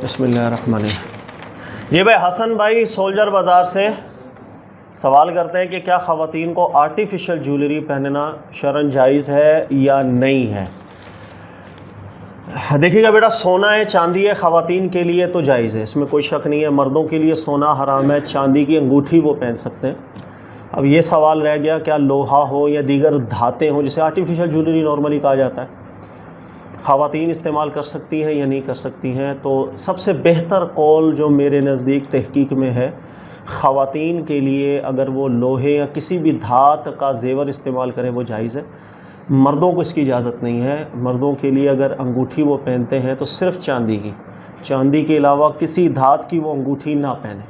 بسم اللہ الرحمن الرحیم۔ یہ بھائی حسن بھائی سولجر بازار سے سوال کرتے ہیں کہ کیا خواتین کو آرٹیفیشل جیولری پہننا شرعاً جائز ہے یا نہیں ہے؟ دیکھیے گا بیٹا، سونا ہے، چاندی ہے، خواتین کے لیے تو جائز ہے، اس میں کوئی شک نہیں ہے۔ مردوں کے لیے سونا حرام ہے، چاندی کی انگوٹھی وہ پہن سکتے ہیں۔ اب یہ سوال رہ گیا کیا لوہا ہو یا دیگر دھاتیں ہوں، جسے آرٹیفیشل جیولری نارملی کہا جاتا ہے، خواتین استعمال کر سکتی ہیں یا نہیں کر سکتی ہیں؟ تو سب سے بہتر قول جو میرے نزدیک تحقیق میں ہے، خواتین کے لیے اگر وہ لوہے یا کسی بھی دھات کا زیور استعمال کریں وہ جائز ہے۔ مردوں کو اس کی اجازت نہیں ہے۔ مردوں کے لیے اگر انگوٹھی وہ پہنتے ہیں تو صرف چاندی کے علاوہ کسی دھات کی وہ انگوٹھی نہ پہنیں۔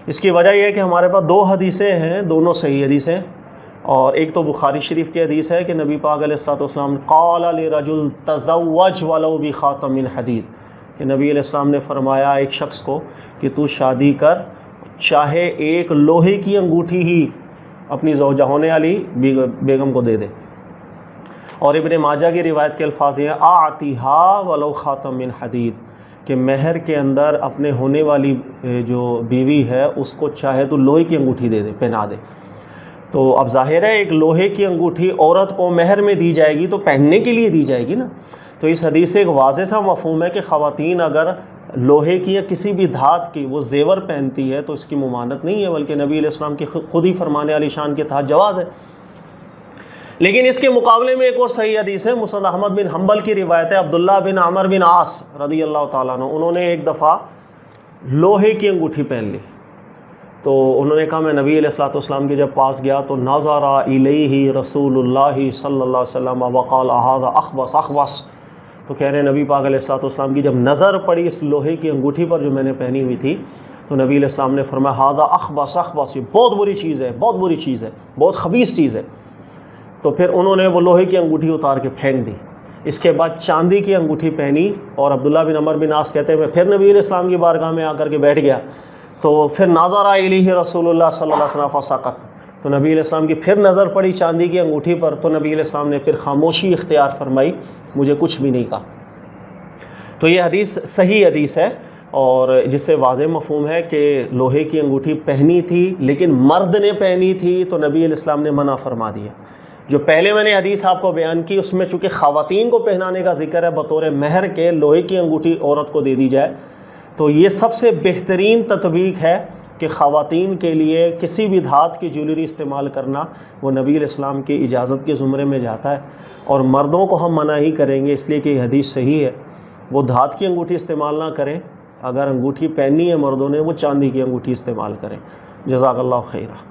اس کی وجہ یہ ہے کہ ہمارے پاس دو حدیثیں ہیں، دونوں صحیح حدیثیں، اور ایک تو بخاری شریف کی حدیث ہے کہ نبی پاک علیہ الصلوۃ والسلام قال لرجل تزوج ولو بخاتم من حدید، کہ نبی علیہ السلام نے فرمایا ایک شخص کو کہ تو شادی کر، چاہے ایک لوہے کی انگوٹھی ہی اپنی زوجہ ہونے والی بیگم کو دے دے۔ اور ابن ماجہ کی روایت کے الفاظ یہ ہیں اعطیھا ولو خاتم من حدید، کہ مہر کے اندر اپنے ہونے والی جو بیوی ہے اس کو چاہے تو لوہے کی انگوٹھی دے دے، پہنا دے۔ تو اب ظاہر ہے ایک لوہے کی انگوٹھی عورت کو مہر میں دی جائے گی تو پہننے کے لیے دی جائے گی نا۔ تو اس حدیث سے ایک واضح سا مفہوم ہے کہ خواتین اگر لوہے کی یا کسی بھی دھات کی وہ زیور پہنتی ہے تو اس کی ممانعت نہیں ہے، بلکہ نبی علیہ السلام کی خود ہی فرمانے علی شان کے تحت جواز ہے۔ لیکن اس کے مقابلے میں ایک اور صحیح حدیث ہے، مسند احمد بن حنبل کی روایت ہے، عبداللہ بن عمر بن عاص رضی اللہ تعالیٰ عنہ، انہوں نے ایک دفعہ لوہے کی انگوٹھی پہن لی۔ تو انہوں نے کہا میں نبی علیہ الصلوۃ والسلام کے جب پاس گیا تو نظر الیہ رسول اللہ صلی اللہ علیہ وسلم وقال ھذا اخبث اخبث، تو کہہ رہے ہیں نبی پاک علیہ الصلوۃ والسلام کی جب نظر پڑی اس لوہے کی انگوٹھی پر جو میں نے پہنی ہوئی تھی تو نبی علیہ السلام نے فرمایا ھذا اخبث اخبث، یہ بہت بری چیز ہے، بہت بری چیز ہے، بہت خبیث چیز ہے۔ تو پھر انہوں نے وہ لوہے کی انگوٹھی اتار کے پھینک دی۔ اس کے بعد چاندی کی انگوٹھی پہنی، اور عبداللہ بن عمر بن عاص کہتے ہیں میں پھر نبی علیہ السلام کی بارگاہ میں آ کر کے بیٹھ گیا، تو پھر نظر الیہ رسول اللہ صلی اللہ علیہ وسلم فسکت، تو نبی علیہ السلام کی پھر نظر پڑی چاندی کی انگوٹھی پر تو نبی علیہ السلام نے پھر خاموشی اختیار فرمائی، مجھے کچھ بھی نہیں کہا۔ تو یہ حدیث صحیح حدیث ہے، اور جس سے واضح مفہوم ہے کہ لوہے کی انگوٹھی پہنی تھی لیکن مرد نے پہنی تھی تو نبی علیہ السلام نے منع فرما دیا۔ جو پہلے میں نے حدیث آپ کو بیان کی اس میں چونکہ خواتین کو پہنانے کا ذکر ہے بطور مہر کے لوہے کی انگوٹھی عورت کو دے دی جائے، تو یہ سب سے بہترین تطبیق ہے کہ خواتین کے لیے کسی بھی دھات کی جیولری استعمال کرنا وہ نبی علیہ السلام کی اجازت کے زمرے میں جاتا ہے، اور مردوں کو ہم منع ہی کریں گے اس لیے کہ یہ حدیث صحیح ہے، وہ دھات کی انگوٹھی استعمال نہ کریں، اگر انگوٹھی پہننی ہے مردوں نے وہ چاندی کی انگوٹھی استعمال کریں۔ جزاک اللہ خیرہ۔